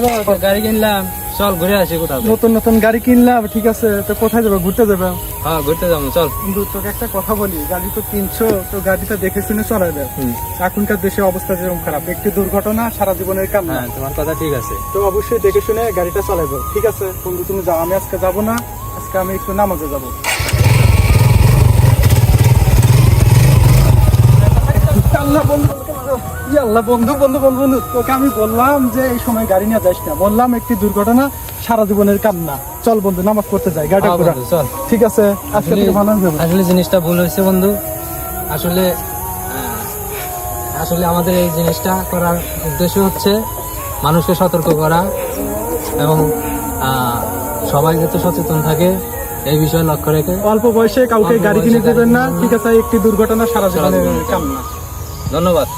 গো, তো গাড়ি কিনলাম, চল ঘুরে আসি কোথাও। নতুন নতুন গাড়ি কিনলাম, ঠিক আছে, তো কোথায় যাবে? ঘুরতে যাবে? হ্যাঁ ঘুরতে যাবো, চল। বন্ধু তোকে একটা কথা বলি, গাড়ি তো কিনছো, তো গাড়িটা দেখে শুনে চলাই দেয়। এখনকার দেশের অবস্থা যেরকম খারাপ, একটি দুর্ঘটনা সারা জীবনের কান্না। হ্যাঁ তোমার কথা ঠিক আছে। তো অবশ্যই দেখে শুনে গাড়িটা চালাবো, ঠিক আছে? বন্ধু তুমি যাও, আমি আজকে যাবো না, আজকে আমি একটু নামাজে যাবো। আল্লাহ বন্ধু, আল্লাহ বন্ধু বন্ধু বন্ধু বন্ধু, তোকে আমি বললাম যে এই সময় গাড়ি নিয়ে যাস না, বললাম একটি দুর্ঘটনা সারা জীবনের কান্না। চল বন্ধু নামাজ পড়তে যাই, গাড়িটা হ্যাঁ ঘোরা। বন্ধু, চল। ঠিক আছে, আজকে থেকে ভালো হবে। আসলে জিনিসটা ভুল হয়েছে বন্ধু। আসলে আসলে আমাদের এই জিনিসটা করার উদ্দেশ্য হচ্ছে মানুষকে সতর্ক করা এবং সবাই যাতে সচেতন থাকে এই বিষয়ে লক্ষ্য রেখে। অল্প বয়সে কাউকে গাড়ি কিনে দেবেন না, ঠিক আছে? একটি দুর্ঘটনা সারা জীবনের কান্না। ধন্যবাদ।